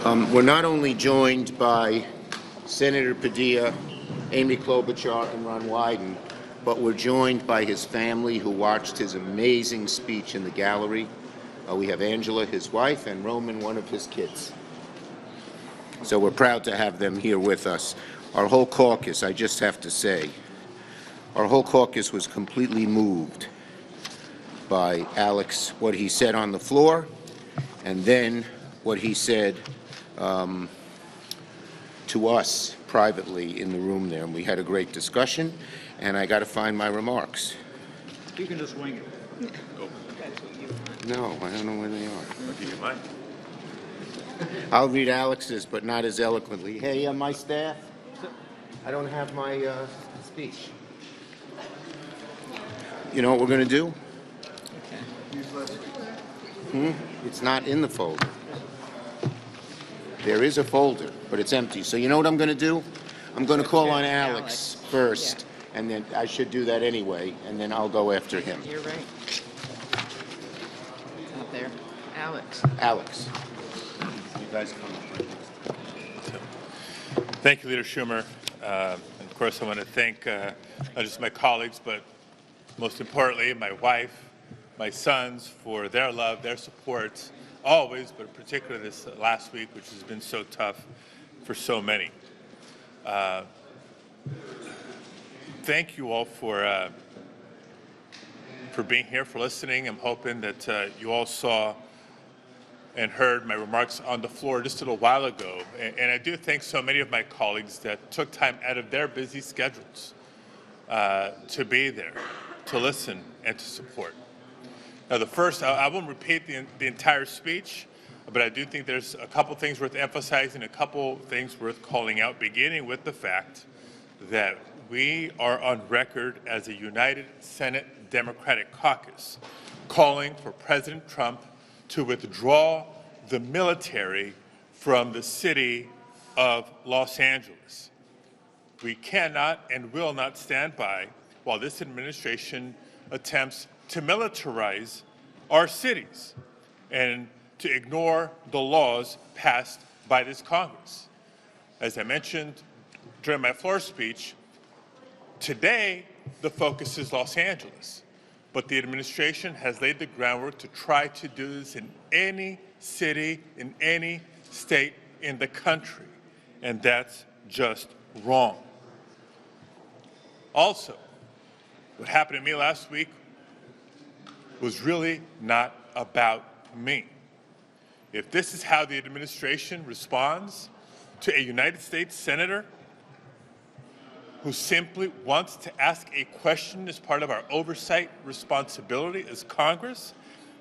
We're not only joined by Senator Padilla, Amy Klobuchar, and Ron Wyden, but we're joined by his family who watched his amazing speech in the gallery. We have Angela, his wife, and Roman, one of his kids. So we're proud to have them here with us. Our whole caucus, I just have to say, our whole caucus was completely moved by Alex, what he said on the floor, and then what he said to us privately in the room there. And we had a great discussion, and I got to find my remarks. You can just wing it. No, I don't know where they are. I'll give you mine. I'll read Alex's, but not as eloquently. Hey, my staff, I don't have my speech. You know what we're going to do? It's not in the folder. There is a folder, but it's empty. So you know what I'm going to do? I'm going to call on Alex first, and then I should do that anyway, and then I'll go after him. You're right. It's out there. Alex. Alex. You guys come up. Thank you, Leader Schumer. And of course, I want to thank not just my colleagues, but most importantly, my wife, my sons, for their love, their support, always, but particularly this last week, which has been so tough for so many. Thank you all for being here, for listening. I'm hoping that you all saw and heard my remarks on the floor just a little while ago. And I do thank so many of my colleagues that took time out of their busy schedules to be there, to listen, and to support. Now, the first, I won't repeat the entire speech, but I do think there's a couple things worth emphasizing, a couple things worth calling out, beginning with the fact that we are on record as a United Senate Democratic Caucus calling for President Trump to withdraw the military from the city of Los Angeles. We cannot and will not stand by while this administration attempts to militarize our cities and to ignore the laws passed by this Congress. As I mentioned during my floor speech, today the focus is Los Angeles, but the administration has laid the groundwork to try to do this in any city, in any state in the country, and that's just wrong. Also, what happened to me last week was really not about me. If this is how the administration responds to a United States senator who simply wants to ask a question as part of our oversight responsibility as Congress,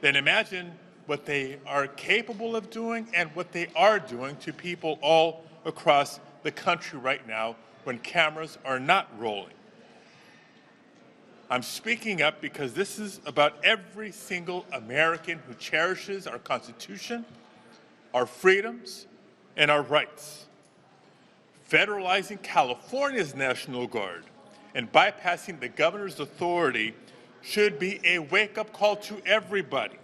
then imagine what they are capable of doing and what they are doing to people all across the country right now when cameras are not rolling. I'm speaking up because this is about every single American who cherishes our Constitution, our freedoms, and our rights. Federalizing California's National Guard and bypassing the governor's authority should be a wake-up call to everybody.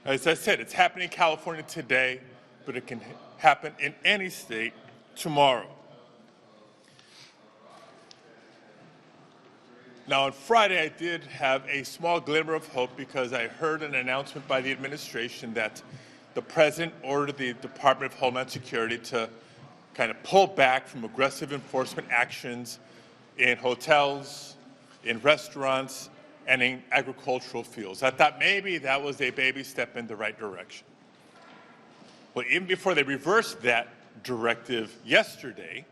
As I said, it's happening in California today, but it can happen in any state tomorrow. Now, on Friday, I did have a small glimmer of hope because I heard an announcement by the administration that the president ordered the Department of Homeland Security to kind of pull back from aggressive enforcement actions in hotels, in restaurants, and in agricultural fields. I thought maybe that was a baby step in the right direction. Well, even before they reversed that directive yesterday,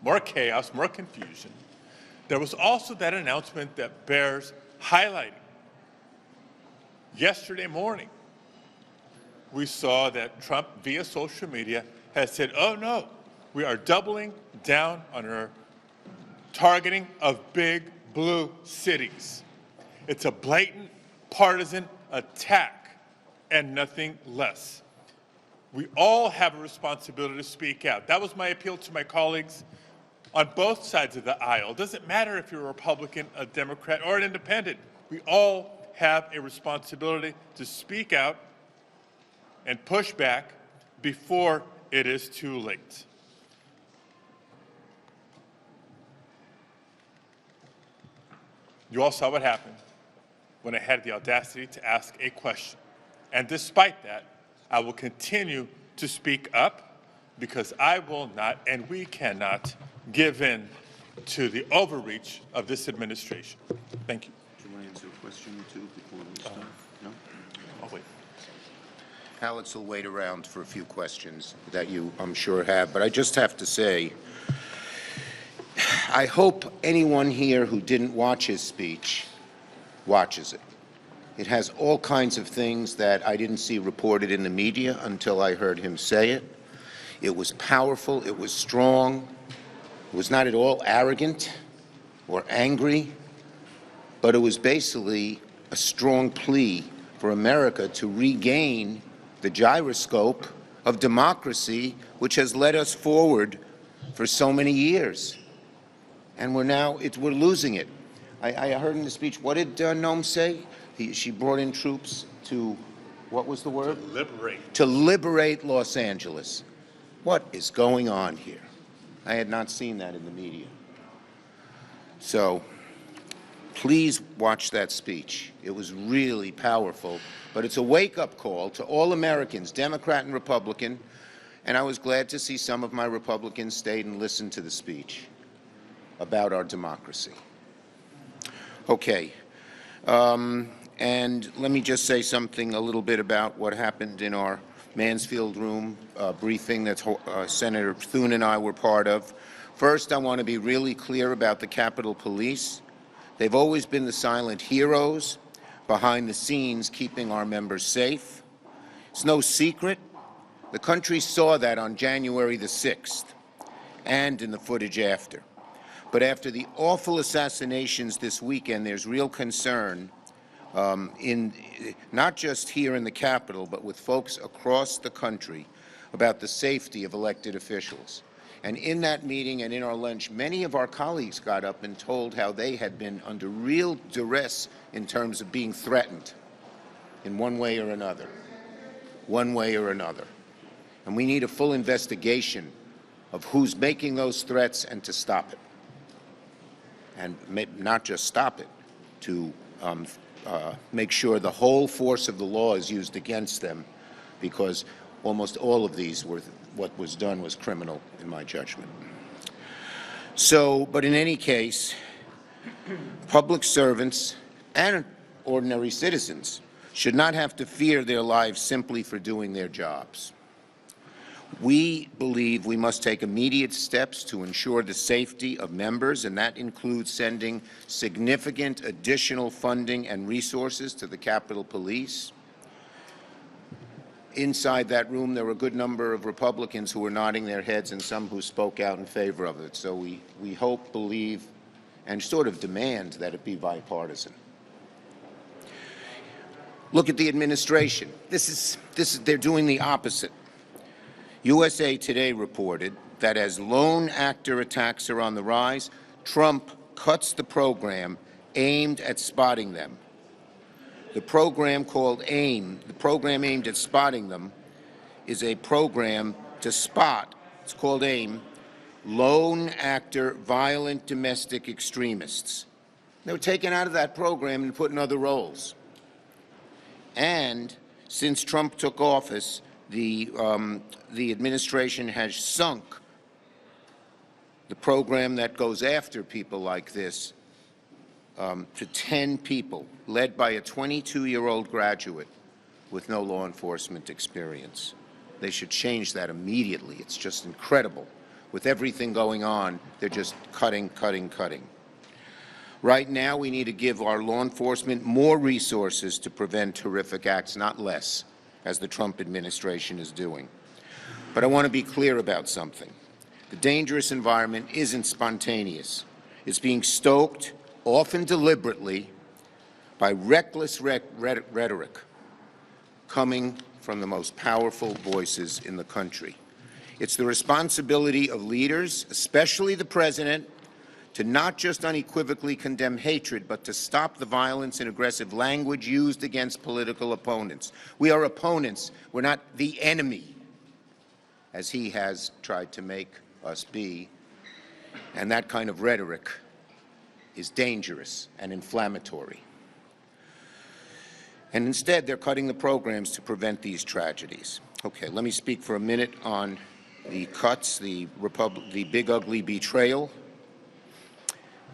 more chaos, more confusion, there was also that announcement that bears highlighting. Yesterday morning, we saw that Trump, via social media, has said, oh no, we are doubling down on our targeting of big blue cities. It's a blatant partisan attack and nothing less. We all have a responsibility to speak out. That was my appeal to my colleagues on both sides of the aisle. It doesn't matter if you're a Republican, a Democrat, or an independent. We all have a responsibility to speak out and push back before it is too late. You all saw what happened when I had the audacity to ask a question. And despite that, I will continue to speak up because I will not and we cannot give in to the overreach of this administration. Thank you. Do you want to answer a question or two before we start? No? I'll wait. Alex will wait around for a few questions that you, I'm sure, have. But I just have to say, I hope anyone here who didn't watch his speech watches it. It has all kinds of things that I didn't see reported in the media until I heard him say it. It was powerful. It was strong. It was not at all arrogant or angry, but it was basically a strong plea for America to regain the gyroscope of democracy, which has led us forward for so many years. And we're losing it. I heard in the speech, what did Noem say? She brought in troops to, what was the word? To liberate. To liberate Los Angeles. What is going on here? I had not seen that in the media. So please watch that speech. It was really powerful, but it's a wake-up call to all Americans, Democrat and Republican, and I was glad to see some of my Republicans stayed and listened to the speech about our democracy. Okay, and let me just say something a little bit about what happened in our Mansfield room briefing that Senator Thune and I were part of. First, I want to be really clear about the Capitol Police. They've always been the silent heroes behind the scenes keeping our members safe. It's no secret. The country saw that on January the 6th and in the footage after. But after the awful assassinations this weekend, there's real concern not just here in the Capitol, but with folks across the country about the safety of elected officials. And in that meeting and in our lunch, many of our colleagues got up and told how they had been under real duress in terms of being threatened in one way or another. One way or another. And we need a full investigation of who's making those threats and to stop it. And not just stop it, to make sure the whole force of the law is used against them, because almost all of these were, what was done was criminal in my judgment. So, but in any case, public servants and ordinary citizens should not have to fear their lives simply for doing their jobs. We believe we must take immediate steps to ensure the safety of members, and that includes sending significant additional funding and resources to the Capitol Police. Inside that room, there were a good number of Republicans who were nodding their heads and some who spoke out in favor of it. So we hope, believe, and sort of demand that it be bipartisan. Look at the administration. They're doing the opposite. USA Today reported that as lone actor attacks are on the rise, Trump cuts the program aimed at spotting them. The program called AIM, the program aimed at spotting them, is a program to spot, it's called AIM, lone actor violent domestic extremists. They were taken out of that program and put in other roles. And since Trump took office, the administration has sunk the program that goes after people like this to 10 people, led by a 22-year-old graduate with no law enforcement experience. They should change that immediately. It's just incredible. With everything going on, they're just cutting, cutting, cutting. Right now, we need to give our law enforcement more resources to prevent horrific acts, not less, as the Trump administration is doing. But I want to be clear about something. The dangerous environment isn't spontaneous. It's being stoked, often deliberately, by reckless rhetoric coming from the most powerful voices in the country. It's the responsibility of leaders, especially the president, to not just unequivocally condemn hatred, but to stop the violence and aggressive language used against political opponents. We are opponents. We're not the enemy. as he has tried to make us be. And that kind of rhetoric is dangerous and inflammatory. And instead, they're cutting the programs to prevent these tragedies. Okay, let me speak for a minute on the cuts, the big ugly betrayal.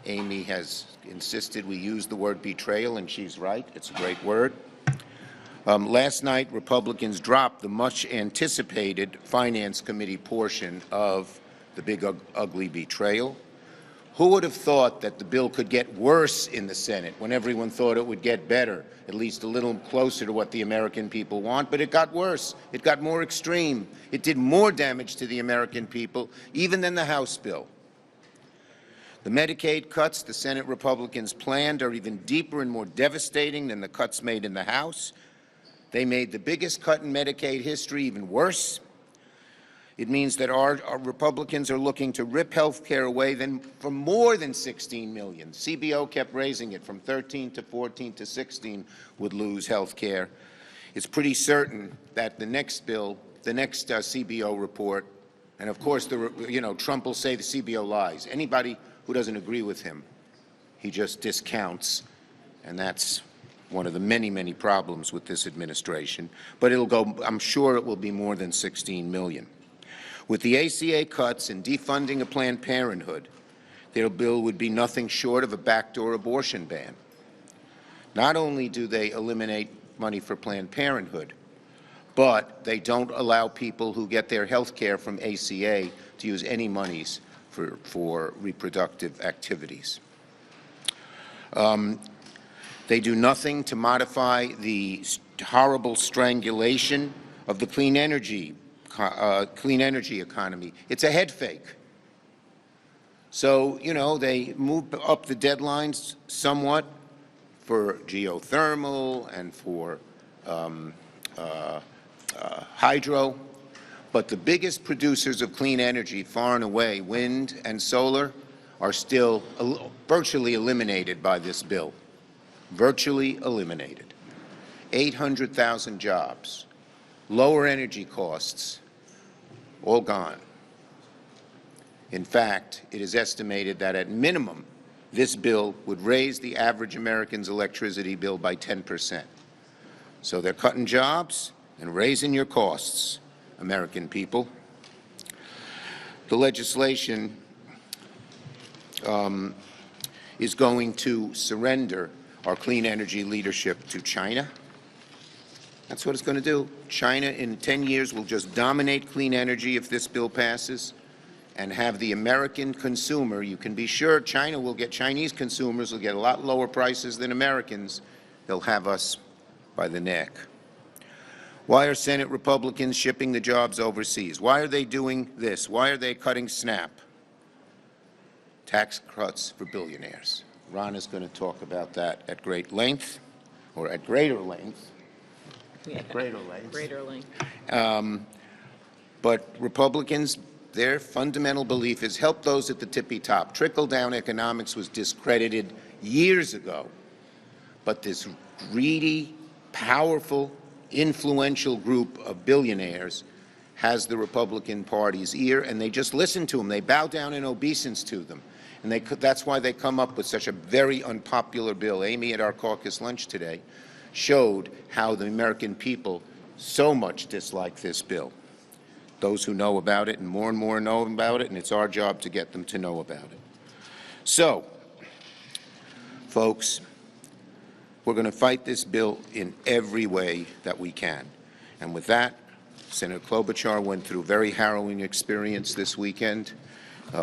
Amy has insisted we use the word betrayal, and she's right. It's a great word. Last night, Republicans dropped the much-anticipated Finance Committee portion of the big ugly betrayal. Who would have thought that the bill could get worse in the Senate when everyone thought it would get better, at least a little closer to what the American people want? But it got worse. It got more extreme. It did more damage to the American people, even than the House bill. The Medicaid cuts the Senate Republicans planned are even deeper and more devastating than the cuts made in the House. They made the biggest cut in Medicaid history even worse. It means that our Republicans are looking to rip health care away from more than 16 million. CBO kept raising it from 13 to 14 to 16 would lose health care. It's pretty certain that the next bill, the next CBO report, and of course, Trump will say the CBO lies. Anybody who doesn't agree with him, he just discounts, and that's one of the many, many problems with this administration. But it'll go, I'm sure it will be more than 16 million. With the ACA cuts and defunding of Planned Parenthood, their bill would be nothing short of a backdoor abortion ban. Not only do they eliminate money for Planned Parenthood, but they don't allow people who get their health care from ACA to use any monies for reproductive activities. They do nothing to modify the horrible strangulation of the clean energy economy. It's a head fake. So, they move up the deadlines somewhat for geothermal and for hydro, but the biggest producers of clean energy, far and away, wind and solar, are still virtually eliminated by this bill. Virtually eliminated. 800,000 jobs, lower energy costs, all gone. In fact, it is estimated that at minimum, this bill would raise the average American's electricity bill by 10%. So they're cutting jobs and raising your costs, American people. The legislation is going to surrender our clean energy leadership to China. That's what it's going to do. China in 10 years will just dominate clean energy if this bill passes and have the American consumer. You can be sure Chinese consumers will get a lot lower prices than Americans. They'll have us by the neck. Why are Senate Republicans shipping the jobs overseas? Why are they doing this? Why are they cutting SNAP? Tax cuts for billionaires. Ron is going to talk about that at great length, or at greater length. Yeah. At greater length. Greater length. But Republicans, their fundamental belief is help those at the tippy top. Trickle-down economics was discredited years ago. But this greedy, powerful, influential group of billionaires has the Republican Party's ear, and they just listen to them. They bow down in obeisance to them. And that's why they come up with such a very unpopular bill. Amy, at our caucus lunch today, showed how the American people so much dislike this bill. Those who know about it and more know about it, and it's our job to get them to know about it. So, folks, we're going to fight this bill in every way that we can. And with that, Senator Klobuchar went through a very harrowing experience this weekend.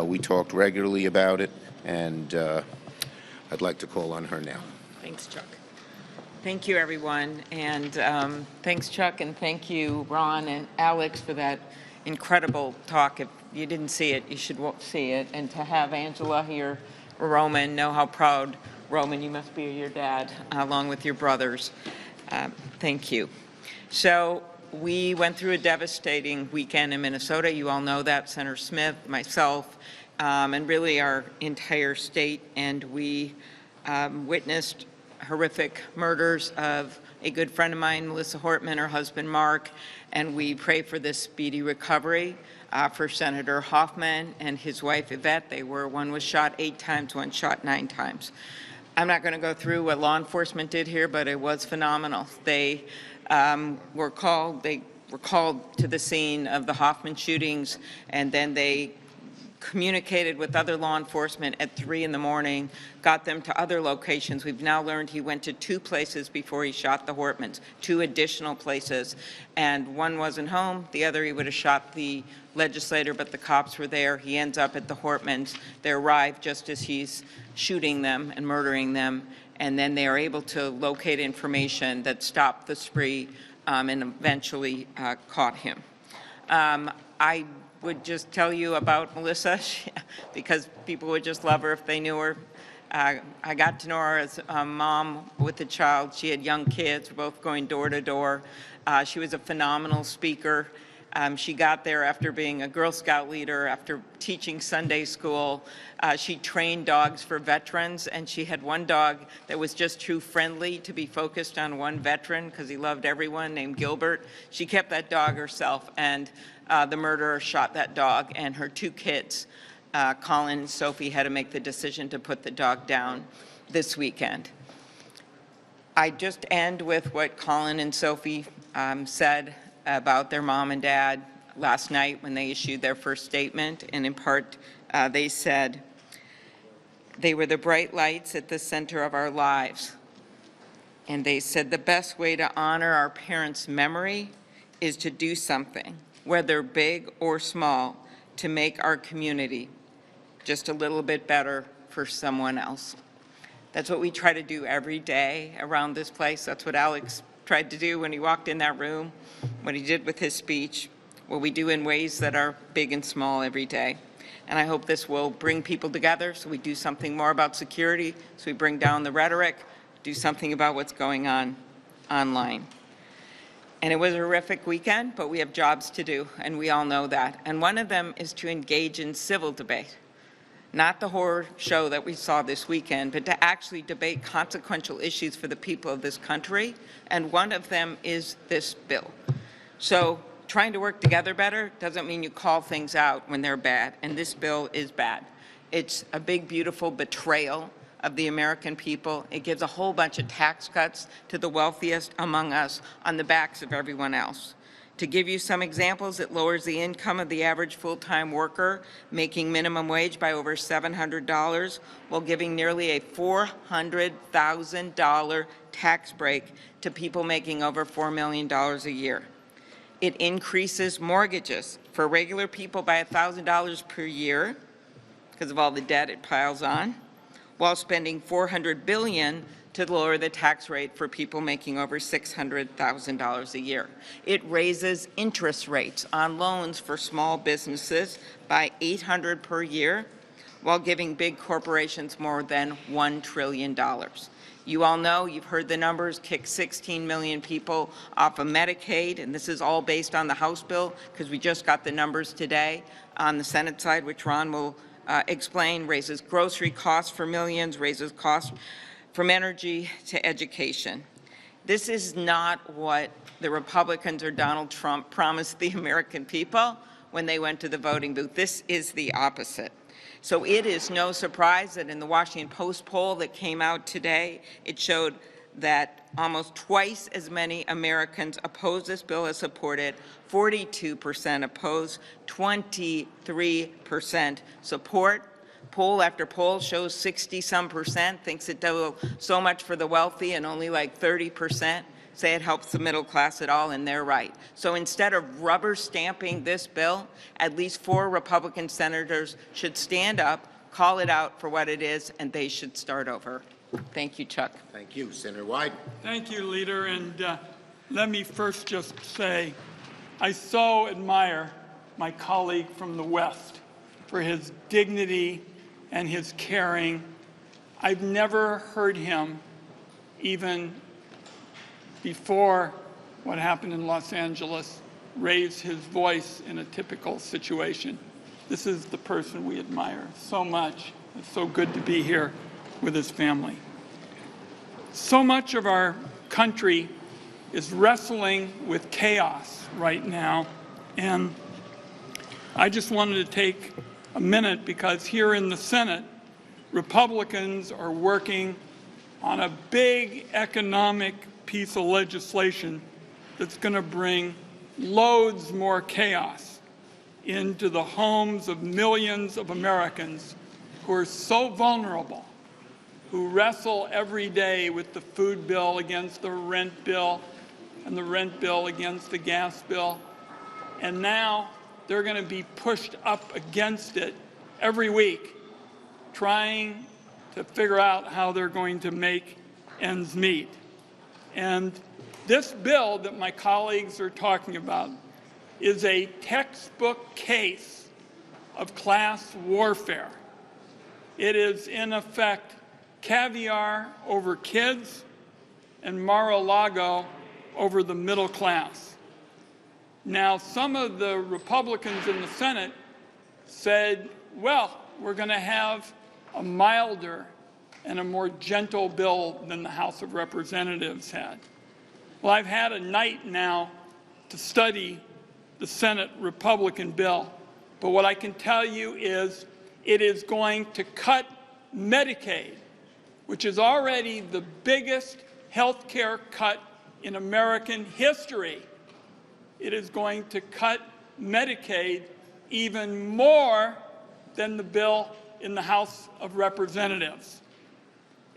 We talked regularly about it, and I'd like to call on her now. Thanks, Chuck. Thank you, everyone. And thanks, Chuck, and thank you, Ron and Alex, for that incredible talk. If you didn't see it, you should see it. And to have Angela here, Roman, know how proud, Roman, you must be your dad, along with your brothers. Thank you. So we went through a devastating weekend in Minnesota. You all know that, Senator Smith, myself, and really our entire state. And we witnessed horrific murders of a good friend of mine, Melissa Hortman, her husband Mark, and we pray for this speedy recovery for Senator Hoffman and his wife Yvette. One was shot 8 times, one shot 9 times. I'm not going to go through what law enforcement did here, but it was phenomenal. They were called to the scene of the Hoffman shootings, and then they communicated with other law enforcement at 3 in the morning, got them to other locations. We've now learned he went to 2 places before he shot the Hortmans, 2 additional places, and one wasn't home. The other, he would have shot the legislator, but the cops were there. He ends up at the Hortmans. They arrive just as he's shooting them and murdering them, and then they are able to locate information that stopped the spree and eventually caught him. I would just tell you about Melissa because people would just love her if they knew her. I got to know her as a mom with a child. She had young kids, both going door to door. She was a phenomenal speaker. She got there after being a Girl Scout leader, after teaching Sunday school. She trained dogs for veterans, and she had one dog that was just too friendly to be focused on one veteran because he loved everyone, named Gilbert. She kept that dog herself, and the murderer shot that dog, and her 2 kids, Colin and Sophie, had to make the decision to put the dog down this weekend. I just end with what Colin and Sophie said about their mom and dad last night when they issued their first statement, and in part they said, "They were the bright lights at the center of our lives." And they said the best way to honor our parents' memory is to do something, whether big or small, to make our community just a little bit better for someone else. That's what we try to do every day around this place. That's what Alex tried to do when he walked in that room, what he did with his speech, what we do in ways that are big and small every day. And I hope this will bring people together so we do something more about security, so we bring down the rhetoric, do something about what's going on online. And it was a horrific weekend, but we have jobs to do, and we all know that. And one of them is to engage in civil debate. Not the horror show that we saw this weekend, but to actually debate consequential issues for the people of this country, and one of them is this bill. So trying to work together better doesn't mean you call things out when they're bad, and this bill is bad. It's a big, beautiful betrayal of the American people. It gives a whole bunch of tax cuts to the wealthiest among us on the backs of everyone else. To give you some examples, it lowers the income of the average full-time worker making minimum wage by over $700 while giving nearly a $400,000 tax break to people making over $4 million a year. It increases mortgages for regular people by $1,000 per year because of all the debt it piles on, while spending $400 billion to lower the tax rate for people making over $600,000 a year. It raises interest rates on loans for small businesses by $800 per year, while giving big corporations more than $1 trillion. You all know, you've heard the numbers, kick 16 million people off of Medicaid, and this is all based on the House bill, because we just got the numbers today on the Senate side, which Ron will explain, raises grocery costs for millions, raises costs from energy to education. This is not what the Republicans or Donald Trump promised the American people when they went to the voting booth. This is the opposite. So it is no surprise that in the Washington Post poll that came out today, it showed that almost twice as many Americans oppose this bill as support it. 42% oppose, 23% support. Poll after poll shows 60-some% thinks it does so much for the wealthy, and only like 30% say it helps the middle class at all, and they're right. So instead of rubber stamping this bill, at least 4 Republican senators should stand up, call it out for what it is, and they should start over. Thank you, Chuck. Thank you. Senator Wyden. Thank you, Leader. And let me first just say, I so admire my colleague from the West for his dignity and his caring. I've never heard him, even before what happened in Los Angeles, raise his voice in a typical situation. This is the person we admire so much. It's so good to be here with his family. So much of our country is wrestling with chaos right now. And I just wanted to take a minute because here in the Senate, Republicans are working on a big economic piece of legislation that's going to bring loads more chaos into the homes of millions of Americans who are so vulnerable, who wrestle every day with the food bill against the rent bill and the rent bill against the gas bill. And now they're going to be pushed up against it every week, trying to figure out how they're going to make ends meet. And this bill that my colleagues are talking about is a textbook case of class warfare. It is, in effect, caviar over kids and Mar-a-Lago over the middle class. Now, some of the Republicans in the Senate said, well, we're going to have a milder and a more gentle bill than the House of Representatives had. Well, I've had a night now to study the Senate Republican bill, but what I can tell you is it is going to cut Medicaid, which is already the biggest health care cut in American history. It is going to cut Medicaid even more than the bill in the House of Representatives.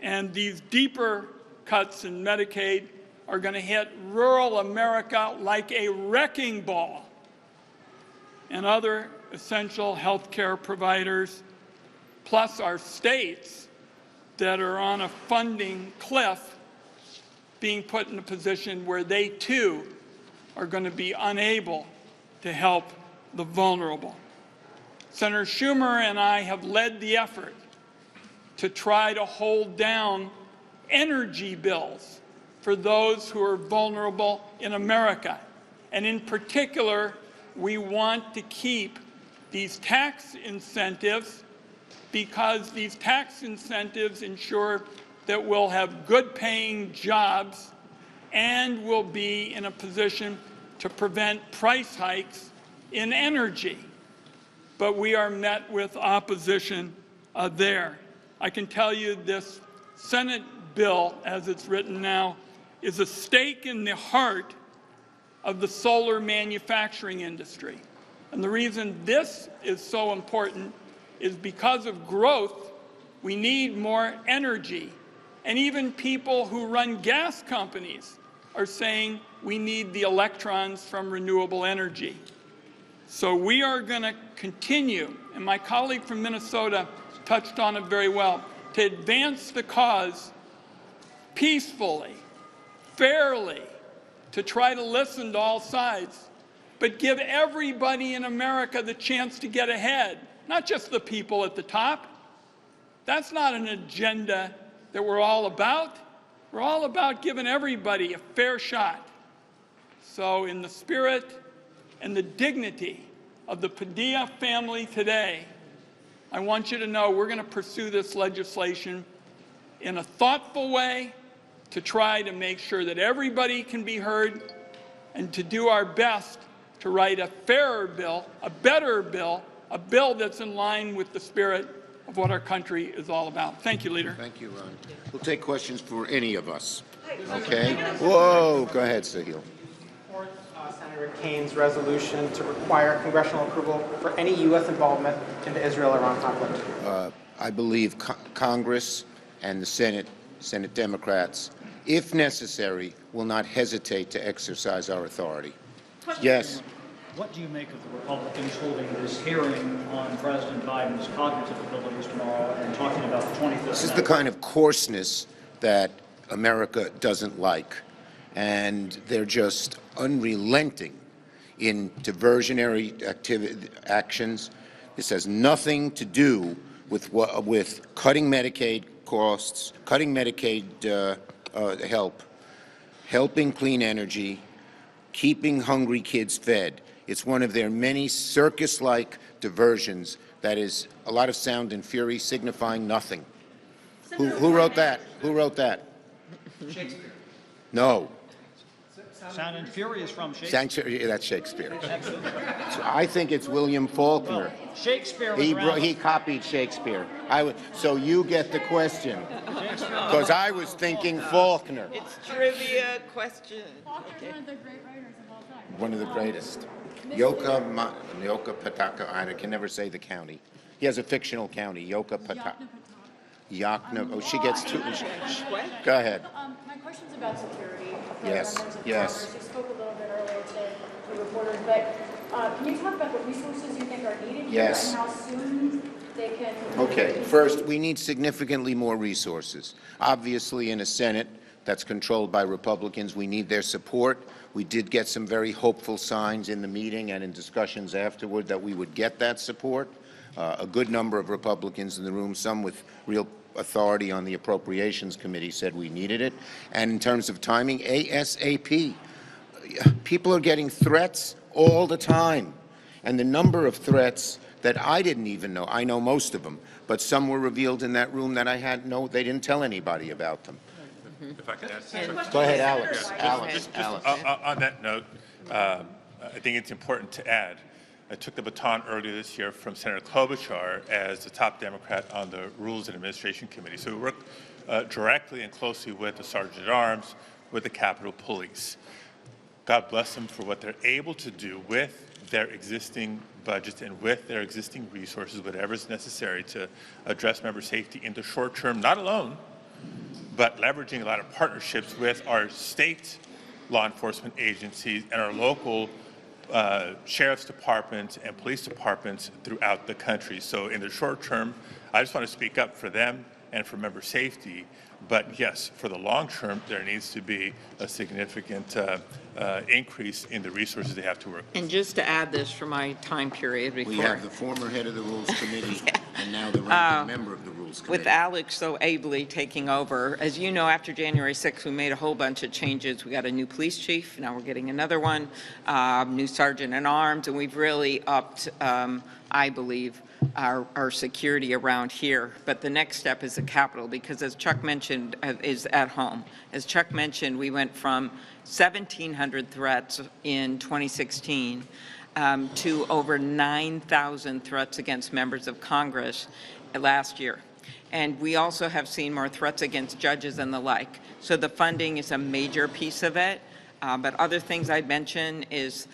And these deeper cuts in Medicaid are going to hit rural America like a wrecking ball, and other essential health care providers, plus our states that are on a funding cliff, being put in a position where they too are going to be unable to help the vulnerable. Senator Schumer and I have led the effort to try to hold down energy bills for those who are vulnerable in America. And in particular, we want to keep these tax incentives because these tax incentives ensure that we'll have good-paying jobs and will be in a position to prevent price hikes in energy. But we are met with opposition there. I can tell you this Senate bill, as it's written now, is a stake in the heart of the solar manufacturing industry. And the reason this is so important is because of growth, we need more energy. And even people who run gas companies are saying we need the electrons from renewable energy. So we are going to continue, and my colleague from Minnesota touched on it very well, to advance the cause peacefully, fairly, to try to listen to all sides, but give everybody in America the chance to get ahead, not just the people at the top. That's not an agenda that we're all about. We're all about giving everybody a fair shot. So in the spirit and the dignity of the Padilla family today, I want you to know we're going to pursue this legislation in a thoughtful way to try to make sure that everybody can be heard and to do our best to write a fairer bill, a better bill, a bill that's in line with the spirit of what our country is all about. Thank you, Leader. Thank you, Ron. We'll take questions for any of us. Okay? Whoa, go ahead, Sahil. Support Senator Kane's resolution to require congressional approval for any U.S. involvement in the Israel-Iran conflict. I believe Congress and the Senate Democrats, if necessary, will not hesitate to exercise our authority. Yes. What do you make of the Republicans holding this hearing on President Biden's cognitive abilities tomorrow and talking about the 25th? This is the kind of coarseness that America doesn't like, and they're just unrelenting in diversionary actions. This has nothing to do with cutting Medicaid costs, cutting Medicaid help, helping clean energy, keeping hungry kids fed. It's one of their many circus-like diversions that is a lot of sound and fury signifying nothing. Who wrote that? Who wrote that? Shakespeare. No. Sound and Fury is from Shakespeare. Sanctuary, that's Shakespeare. So I think it's William Faulkner. Shakespeare was around. He copied Shakespeare. So you get the question, because I was thinking Faulkner. It's trivia question. Faulkner's one of the great writers of all time. One of the greatest. Yoka Pataka, I can never say the county. He has a fictional county, Yoka Pataka. Yakna, oh, she gets two. Go ahead. My question's about security. for Yes, members of yes. Congress. You spoke a little bit earlier to reporters, but can you talk about the resources you think are needed here Yes. and how soon they can? Okay, first, we need significantly more resources. Obviously, in a Senate that's controlled by Republicans, we need their support. We did get some very hopeful signs in the meeting and in discussions afterward that we would get that support. A good number of Republicans in the room, some with real authority on the Appropriations Committee, said we needed it. And in terms of timing, ASAP. People are getting threats all the time. And the number of threats that I didn't even know, I know most of them, but some were revealed in that room that I had they didn't tell anybody about them. If I could add Go ahead, Alex. Just on that note, I think it's important to add, I took the baton earlier this year from Senator Klobuchar as the top Democrat on the Rules and Administration Committee. So we work directly and closely with the Sergeant at Arms, with the Capitol Police. God bless them for what they're able to do with their existing budgets and with their existing resources, whatever is necessary to address member safety in the short term, not alone, but leveraging a lot of partnerships with our state law enforcement agencies and our local sheriff's departments and police departments throughout the country. So in the short term, I just want to speak up for them and for member safety. But yes, for the long term, there needs to be a significant increase in the resources they have to work with. And just to add this for my time period before. We have the former head of the Rules Committee and now the ranking member of the Rules Committee. With Alex so ably taking over, as you know, after January 6th, we made a whole bunch of changes. We got a new police chief, now we're getting another one, new sergeant at arms, and we've really upped, I believe, our security around here. But the next step is the Capitol, because as Chuck mentioned, is at home. As Chuck mentioned, we went from 1,700 threats in 2016 to over 9,000 threats against members of Congress last year. And we also have seen more threats against judges and the like. So the funding is a major piece of it. But other things I'd mention is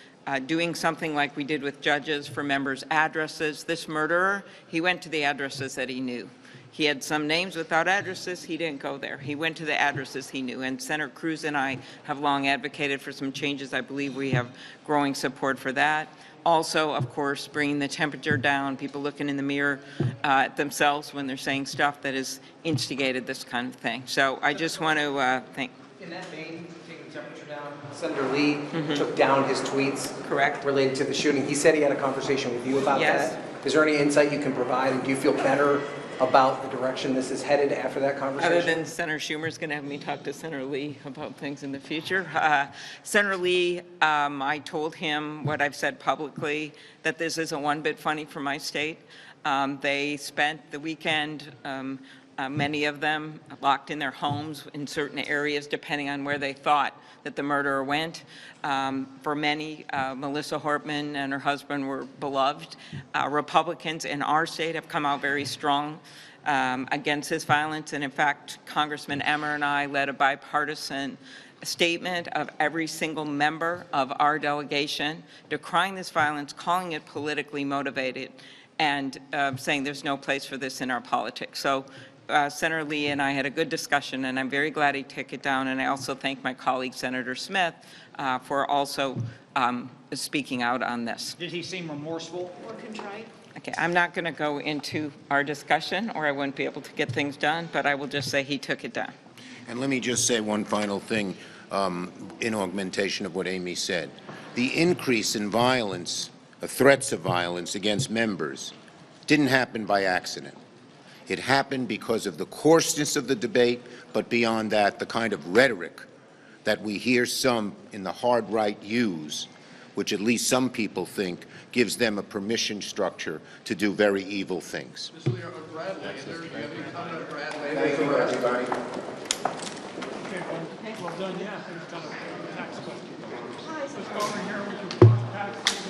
doing something like we did with judges for members' addresses. This murderer, he went to the addresses that he knew. He had some names without addresses. He didn't go there. He went to the addresses he knew. And Senator Cruz and I have long advocated for some changes. I believe we have growing support for that. Also, of course, bringing the temperature down, people looking in the mirror at themselves when they're saying stuff that has instigated this kind of thing. So I just want to thank. In that vein, taking the temperature down, Senator Lee took down his tweets Correct. related to the shooting. He said he had a conversation with you about Yes. that. Is there any insight you can provide, and do you feel better about the direction this is headed after that conversation? Other than Senator Schumer's going to have me talk to Senator Lee about things in the future. Senator Lee, I told him what I've said publicly, that this isn't one bit funny for my state. They spent the weekend, many of them locked in their homes in certain areas, depending on where they thought that the murderer went. For many, Melissa Hortman and her husband were beloved. Republicans in our state have come out very strong against this violence. And in fact, Congressman Emmer and I led a bipartisan statement of every single member of our delegation decrying this violence, calling it politically motivated, and saying there's no place for this in our politics. So Senator Lee and I had a good discussion, and I'm very glad he took it down. And I also thank my colleague, Senator Smith, for also speaking out on this. Did he seem remorseful? Or contrite? Okay, I'm not going to go into our discussion, or I wouldn't be able to get things done, but I will just say he took it down. And let me just say one final thing in augmentation of what Amy said. The increase in violence, threats of violence against members, didn't happen by accident. It happened because of the coarseness of the debate, but beyond that, the kind of rhetoric that we hear some in the hard right use, which at least some people think gives them a permission structure to do very evil things. Mr. Leader, Brad Lander, do you have any comment on Brad Lander? Thank you, everybody. Well done, yeah, who's got a tax question? Hi, Let's go over here, we can talk tax.